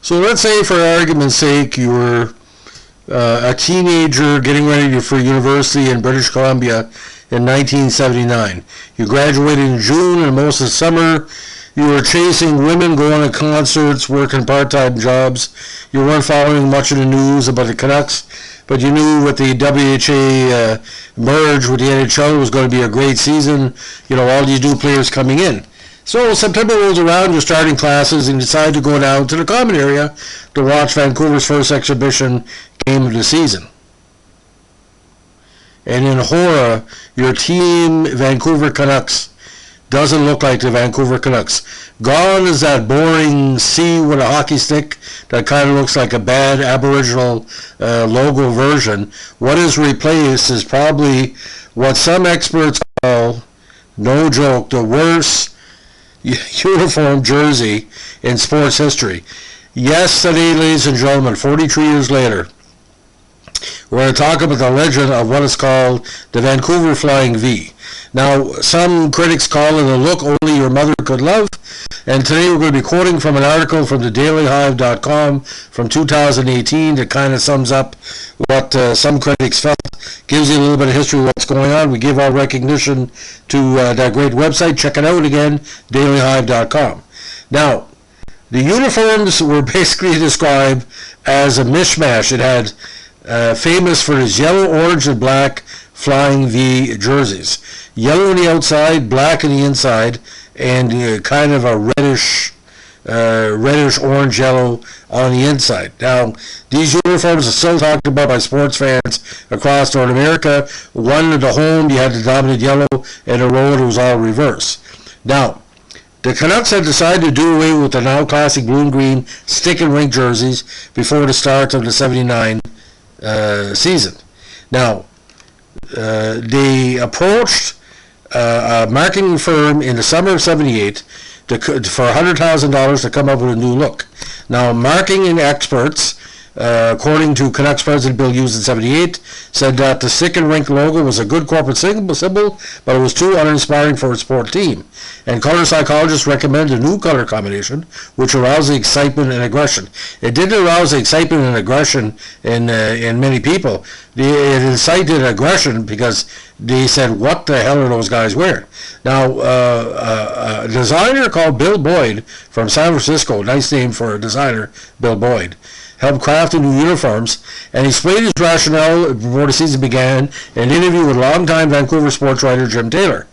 So let's say, for argument's sake, you were a teenager getting ready for university in British Columbia in 1979. You graduated in June, and most of the summer you were chasing women, going to concerts, working part-time jobs. You weren't following much of the news about the Canucks, but you knew with the WHA merge with the NHL was going to be a great season. You know, all these new players coming in. So September rolls around, you're starting classes, and you decide to go down to the common area to watch Vancouver's first exhibition game of the season. And in horror, your team, Vancouver Canucks, doesn't look like the Vancouver Canucks. Gone is that boring C with a hockey stick that kind of looks like a bad Aboriginal logo version. What is replaced is probably what some experts call, no joke, the worst uniform jersey in sports history. Yesterday, ladies and gentlemen, 43 years later, we're going to talk about the legend of what is called the Vancouver Flying V. Now, some critics call it a look only your mother could love, and today we're going to be quoting from an article from the dailyhive.com from 2018 that kind of sums up what some critics felt, gives you a little bit of history of what's going on. We give our recognition to that great website. Check it out again, dailyhive.com. Now, the uniforms were basically described as a mishmash. It had famous for his yellow, orange, and black Flying V jerseys. Yellow on the outside, black on the inside, and kind of a reddish orange yellow on the inside. Now, these uniforms are still talked about by sports fans across North America. One at the home, you had the dominant yellow, and the road, it was all reverse. Now, the Canucks had decided to do away with the now classic blue and green stick and rink jerseys before the start of the 79 season. Now, they approached a marketing firm in the summer of 78 for $100,000 to come up with a new look. Now, marketing experts, according to Canucks president Bill Hughes in 78, said that the stick and rink logo was a good corporate symbol, but it was too uninspiring for a sport team. And color psychologists recommended a new color combination, which aroused the excitement and aggression. It didn't arouse the excitement and aggression in many people. It incited aggression because they said, what the hell are those guys wearing? Now, a designer called Bill Boyd from San Francisco, nice name for a designer, Bill Boyd, helped craft the new uniforms, and he explained his rationale before the season began in an interview with longtime Vancouver sports writer Jim Taylor.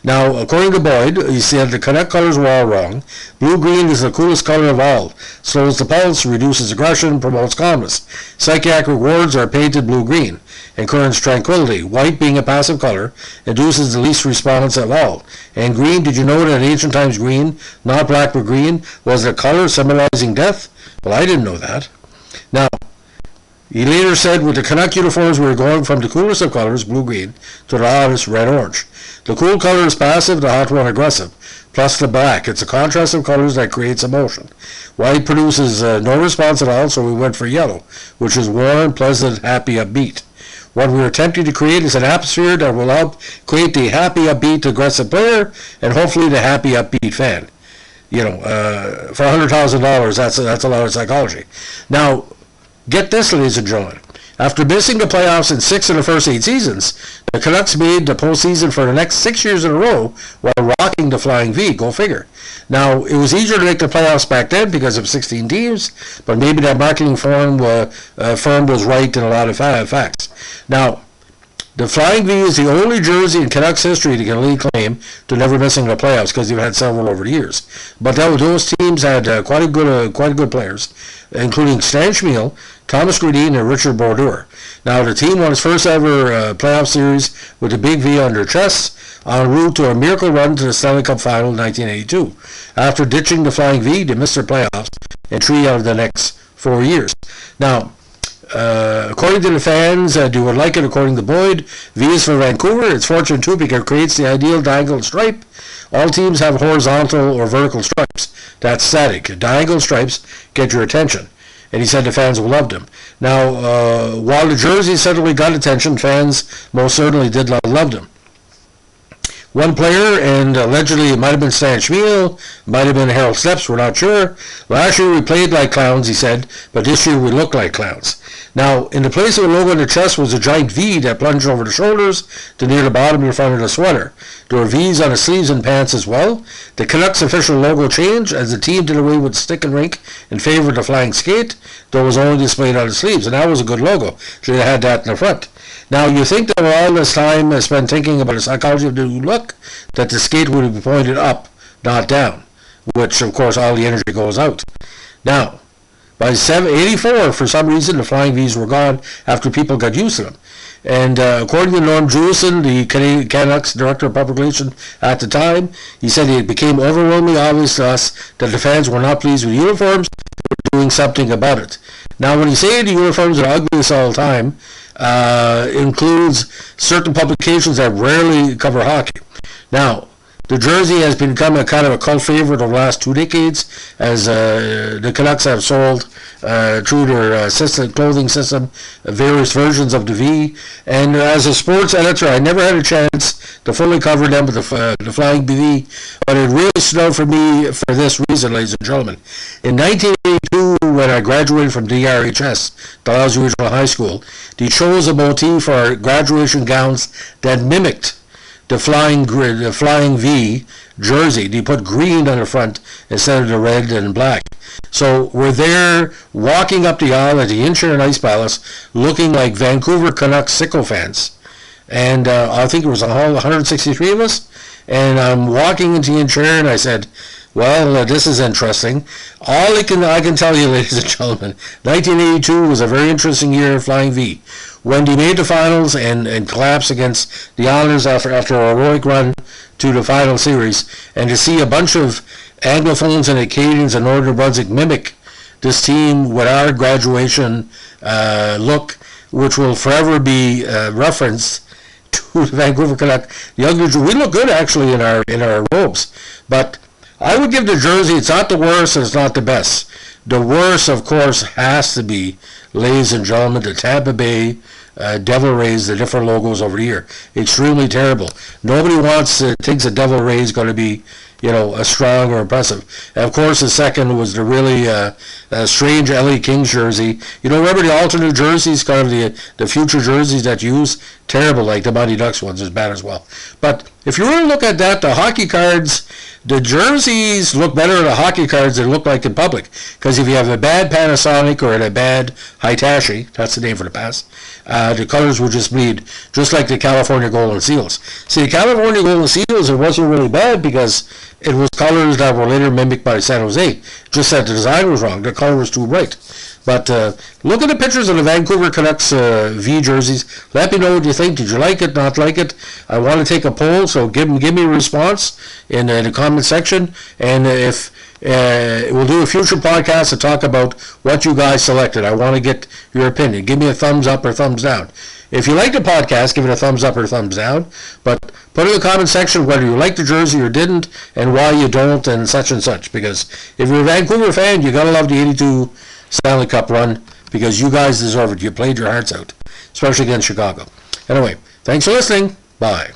Now, according to Boyd, he said the Canuck colors were all wrong. Blue-green is the coolest color of all. Slows the pulse, reduces aggression, promotes calmness. Psychiatric wards are painted blue-green. Encourages tranquility. White, being a passive color, induces the least response of all. And green, did you know that in ancient times green, not black but green, was the color symbolizing death? Well, I didn't know that. Now, he later said with the Canuck uniforms we were going from the coolest of colors, blue-green, to the hottest, red-orange. The cool color is passive, the hot one aggressive. Plus the black. It's a contrast of colors that creates emotion. White produces no response at all, so we went for yellow, which is warm, pleasant, happy, upbeat. What we're attempting to create is an atmosphere that will help create the happy, upbeat, aggressive player, and hopefully the happy, upbeat fan. You know, for $100,000, that's a lot of psychology. Now, get this, ladies and gentlemen. After missing the playoffs in 6 of the first 8 seasons, the Canucks made the postseason for the next 6 years in a row while rocking the Flying V. Go figure. Now, it was easier to make the playoffs back then because of 16 teams, but maybe that marketing firm was right in a lot of facts. Now, the Flying V is the only jersey in Canucks history that can lay claim to never missing the playoffs because they've had several over the years. But those teams had quite good players, including Stan Schmiel, Thomas Gradin, and Richard Brodeur. Now, the team won its first ever playoff series with the big V on their chests, en route to a miracle run to the Stanley Cup final in 1982. After ditching the Flying V, they missed their playoffs in 3 out of the next 4 years. Now, according to the fans, they would like it according to Boyd. V is for Vancouver. It's fortunate too because it creates the ideal diagonal stripe. All teams have horizontal or vertical stripes. That's static. Diagonal stripes get your attention. And he said the fans loved him. Now, while the jersey certainly got attention, fans most certainly did love him. one player, and allegedly it might have been Stan Schmiel, might have been Harold Steps, we're not sure. Last year we played like clowns, he said, but this year we look like clowns. Now, in the place of the logo on the chest was a giant V that plunged over the shoulders to near the bottom in front of the sweater. There were V's on the sleeves and pants as well. The Canucks official logo changed as the team did away with stick and rink in favor of the flying skate, though it was only displayed on the sleeves, and that was a good logo. So they had that in the front. Now, you think that all this time spent thinking about the psychology of the new look, that the skate would be pointed up, not down, which, of course, all the energy goes out. Now, by 1984, for some reason, the flying V's were gone after people got used to them. And according to Norm Jewison, the Canadian Canucks Director of Public Relations at the time, he said it became overwhelmingly obvious to us that the fans were not pleased with the uniforms, but doing something about it. Now, when he say the uniforms are ugliest all the time, includes certain publications that rarely cover hockey. Now, the jersey has become a kind of a cult favorite over the last 2 decades as the Canucks have sold through their clothing system various versions of the V. And as a sports editor, I never had a chance to fully cover them with the Flying V, but it really stood out for me for this reason, ladies and gentlemen. In 1982, when I graduated from DRHS, Dalhousie Regional High School, they chose a motif for our graduation gowns that mimicked the flying V jersey. They put green on the front instead of the red and black. So we're there walking up the aisle at the Incheon Ice Palace looking like Vancouver Canucks sycophants. And I think it was 163 of us. And I'm walking into Incheon and I said, well, this is interesting. All I can tell you, ladies and gentlemen, 1982 was a very interesting year of Flying V. When they made the finals and collapsed against the Islanders after a heroic run to the final series, and to see a bunch of Anglophones and Acadians in Northern Brunswick mimic this team with our graduation look, which will forever be referenced to the Vancouver Canucks. The ugly, we look good actually in our robes, but I would give the jersey, it's not the worst and it's not the best. The worst, of course, has to be, ladies and gentlemen, the Tampa Bay Devil Rays, the different logos over the year. Extremely terrible. Nobody thinks a Devil Ray is going to be, strong or impressive. And of course, the second was the really strange LA Kings jersey. Remember the alternate jerseys, kind of the future jerseys that you use? Terrible, like the Mighty Ducks ones, is bad as well. But if you really look at that, the hockey cards, the jerseys look better in the hockey cards than look like in public. Because if you have a bad Panasonic or a bad Hitachi, that's the name for the past, the colors will just bleed, just like the California Golden Seals. See, the California Golden Seals, it wasn't really bad because it was colors that were later mimicked by San Jose. Just that the design was wrong. The color was too bright. But look at the pictures of the Vancouver Canucks V jerseys. Let me know what you think. Did you like it, not like it? I want to take a poll, so give me a response in the comment section. And if we'll do a future podcast to talk about what you guys selected. I want to get your opinion. Give me a thumbs up or thumbs down. If you like the podcast, give it a thumbs up or thumbs down. But put in the comment section whether you like the jersey or didn't, and why you don't, and such. Because if you're a Vancouver fan, you gotta love the 82 Stanley Cup run, because you guys deserve it. You played your hearts out, especially against Chicago. Anyway, thanks for listening. Bye.